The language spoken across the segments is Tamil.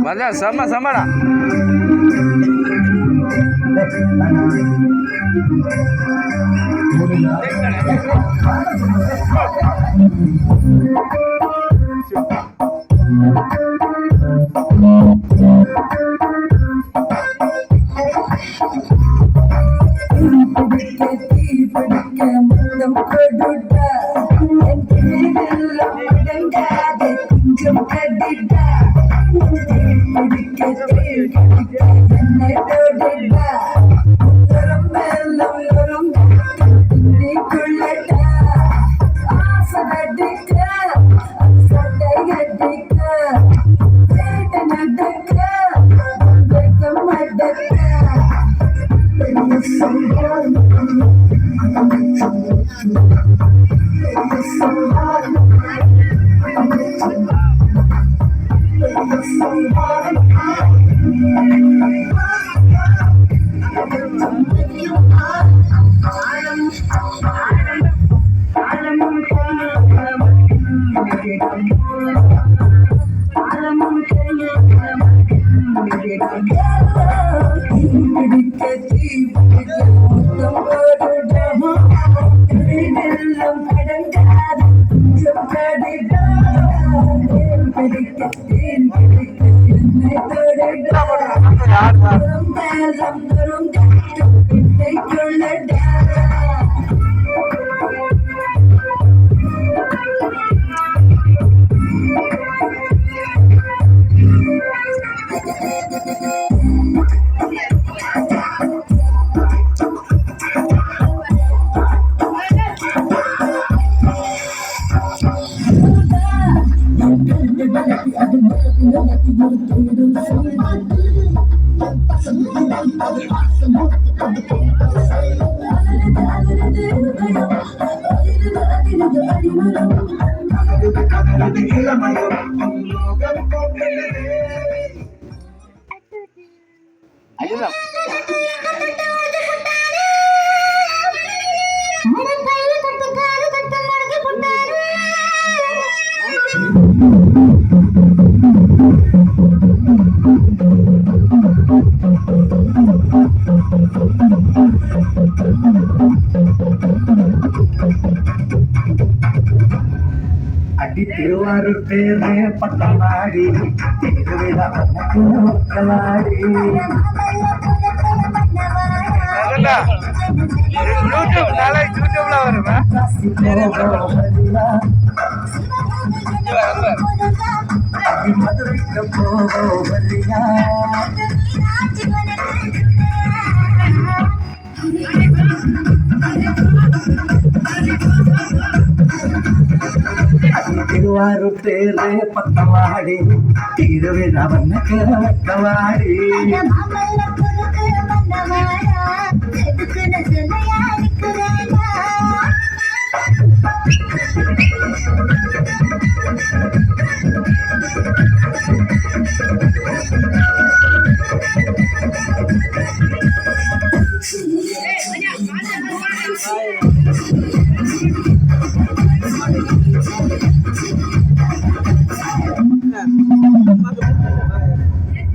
மச்சான் செம்ம செம்மடா. திருவாரூர் பேரே பட்டமாடி திருவிழா மக்களாடி மதுரைக்கு போவலியா திருவாரூர் பேரே பட்டமாடி திருவிழா மக்களாடி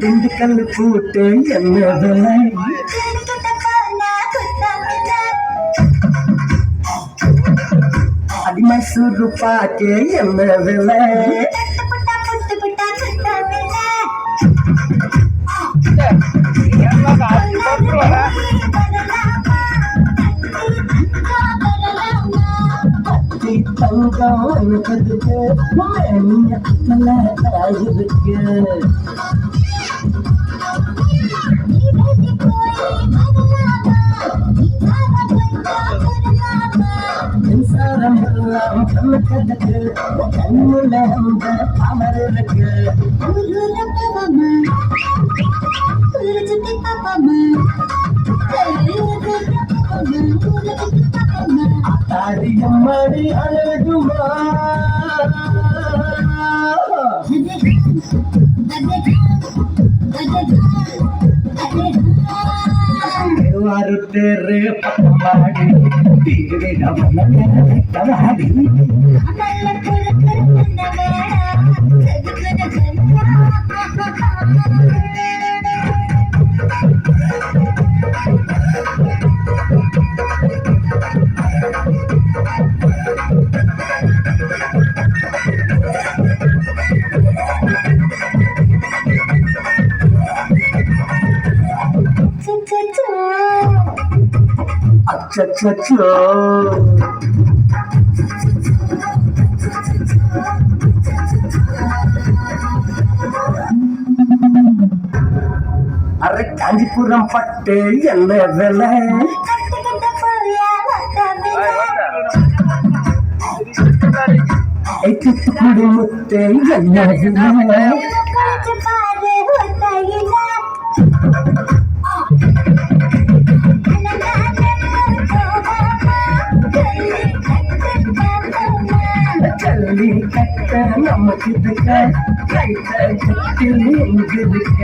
திண்டுக்கல் பூட்டு என்ன விலை அடி மைசூர் பாக்கு என்ன விலை தங்கம் அனுப்பதுக்கு இருக்கு மின்சாரம் எல்லாம் கண்ணுக்கு கண்ணுல அந்த தாமரை இருக்கு தாடியம்மாடி அழகுமா தேவாரு தேரு பக்கமாடி திருவிழாடி அச்சோ அரை காஞ்சிபுரம் பட்டு என்ன விலை தூத்துக்குடி முத்து என்ன விலை ஜல்லி கட்ட நமக்கு இருக்க கைத்த கட்டில் எங்க இருக்க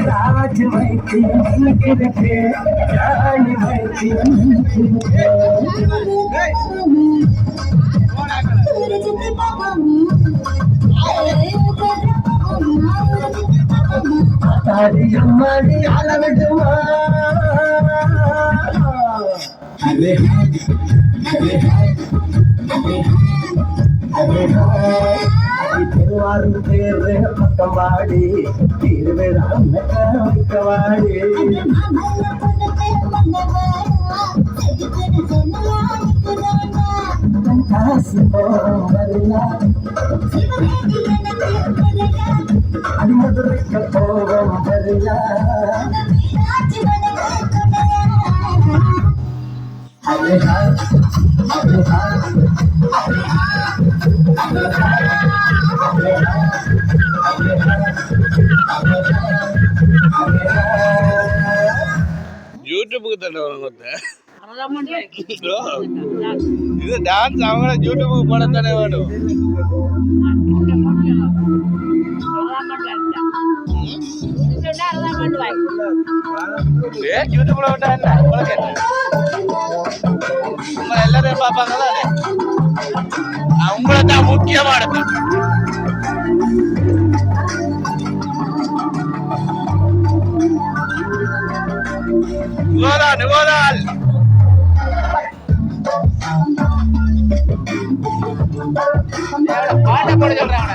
ராஜ் வைத்தியம் இருக்கு ராணி வைத்தியம் தாடியம்மாடி அளவிடுமா திருவாரூர் பேரு பக்கம் வாடி திருவிழாடி காசு அது மதுரைக்கு போவோம் வரையா யூடியூபுக்கு தண்டை இது டான்ஸ் அவங்கள யூடியூபுக்கு போட தானே வேணும். யூடியூப்ல விட்டா என்ன உங்களுக்கு என்ன உங்களை எல்லாரையும் பார்ப்பாங்களா அவங்கள தான் முக்கியமானது. நிகோதால் பாட்டை போட சொல்றாங்க.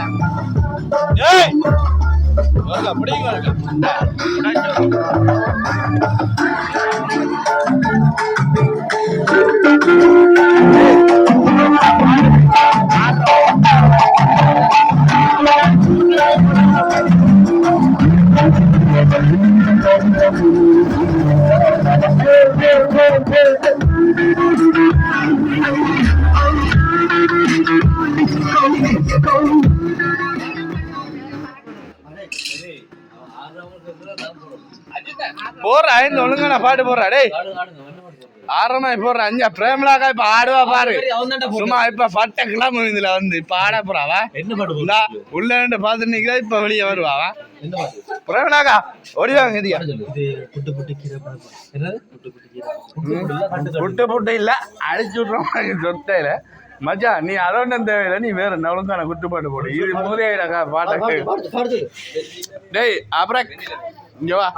போடுறா இந்த ஒழுங்கான பாட்டு போடுறா டேய். ஆரமாய் போடுற அஞ்சா பிரேமலாக்கா இப்ப ஆடுவா பாரு சும்மா இப்ப பட்ட கிளம்பு இதுல வந்து இப்ப ஆட போறாவா உள்ள ரெண்டு பாத்து நிக்கிறா இப்ப வெளியே வருவாவா பிரேமலாக்கா ஓடிவாங்க இதியா புட்டு புட்டு இல்ல அடிச்சு விட்டுறோம் சொத்தையில மஜா நீ அதோண்டம் தேவையில்லை நீ வேற நவளுக்கான குட்டு பாட்டு போடு இது மூதையாக்கா பாட்டு டேய் அப்புறம் இங்க வா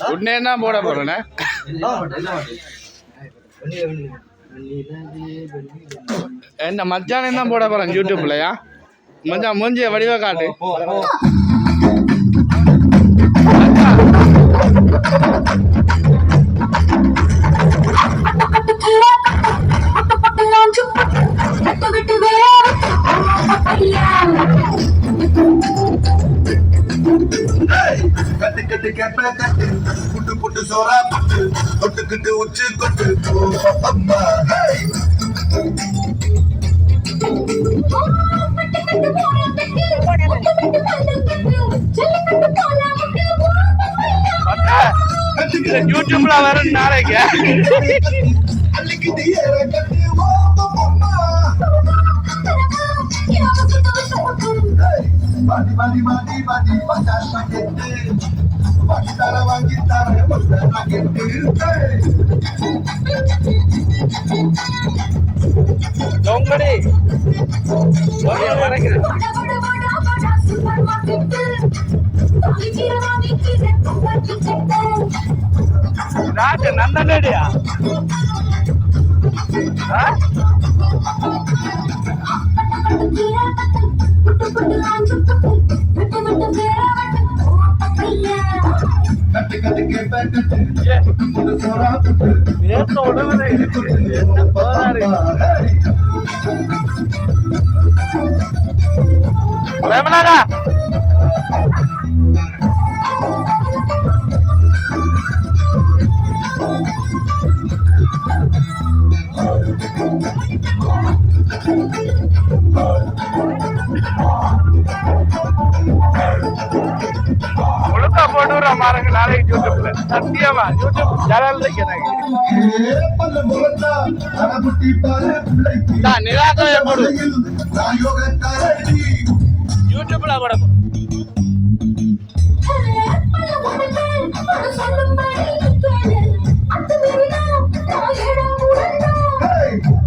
உடனே தான் போட போறேன்னு என்ன மச்சானே தான் போட போறேன் யூடியூப்லயா மச்சான் மூஞ்சிய வடிவா காட்டு கட்டு கட்டு கேப்ப கட்டு புட்டு புட்டு சோறா புட்டு தொட்டுக்கிட்டு உச்சு கொட்டு அம்மா யூடியூப்ல வரும் நாளைக்கு அள்ளிக்கிட்டு ஏற கட்டு பாதி பாதி பாதி பாதி பச்சாஸ் பாக்கெட்டு பாக்கி தர வாங்கி தர பத்து பாக்கெட்டு தொங்கடி மறைக்கிறேன் ராஜ நந்தனடியா கட்டு கட்டு கேப்ப கட்டு புட்டு புட்டு சோறா புட்டு பிரேமலாடா ஒழுங்கா போட்டு விடுற மாறுங்க நாளைக்கு யூடியூப்ல சத்தியமா யூடியூப் சேனல் இருக்கு எனக்கு நிராகவே போடு யூடியூப்ல கூட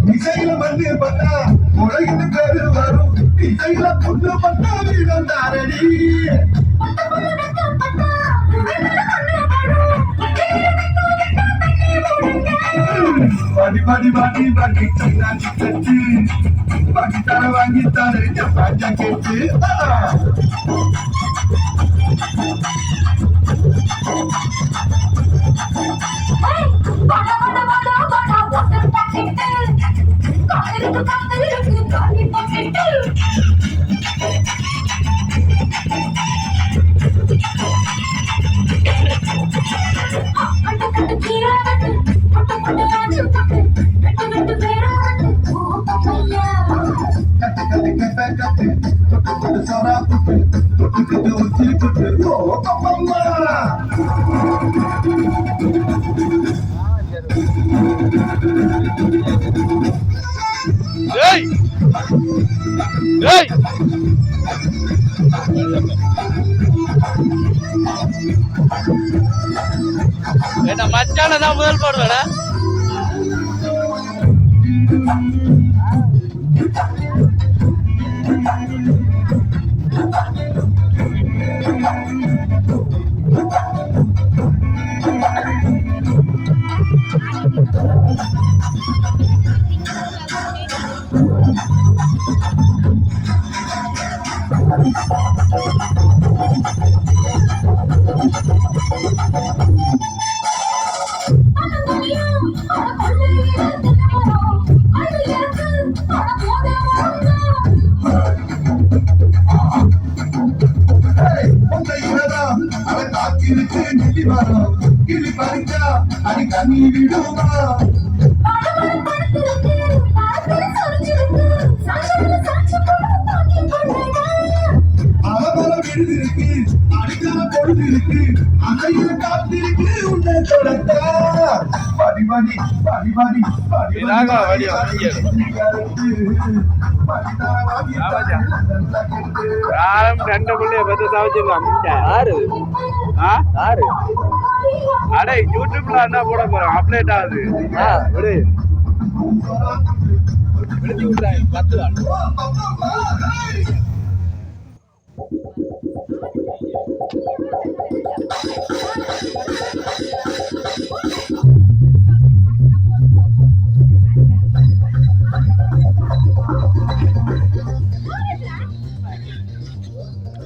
இசையில மண்ணு பண்ணா உலகிட்டு பேரு வரும் இசையில பொண்ணு பண்ணா வீரந்தாரடி பாடி பாடி பாடி பாடி சைனாச்சி கட்டு பாடி தர வாங்கி தர ஜப்பான் கேட்டு கட்டு கட்டு கேப்ப கட்டு தொட்டு தொட்டு சோறா புட்டு தொட்டுக்கிட்டு உச்சி புட்டு ஓ பப்பம்மா ஏய் ஏய் என்ன மச்சான தான் முதல் போடுவேடா கிளி பறிச்சா அது கண்ணி விடுமா அவமரம் எழுதிருக்கு அடிக்கால பொழுது இருக்கு அதைய காத்திருக்கு உன்னை தொடர்ந்தா பாடி இதாங்க வடிவம் யாரும் ரெண்டு பிள்ளைய பத்தி தவிச்சிருக்கான் யாரு யாரு அடே யூடியூப்ல என்ன போட போறோம் அப்டேட் ஆகுது விடு விடுதி விட்றாங்க 10 தான்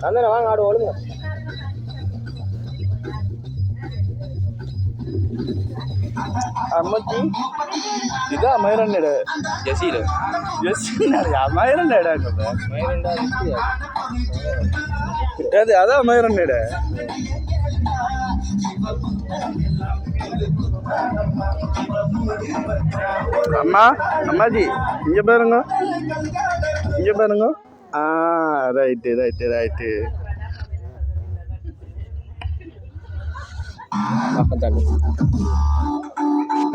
அந்த வாங்க ஆடு ஒழுங்க அம்மச்சி இதா மயிரண்ட ஜசீல ஜசீனா மயிரண்ட மயிரண்டா அது அதான் மயிரண்ட அம்மா அம்மாஜி இங்க பாருங்க ரைட்டு ரைட்டு ரைட்டு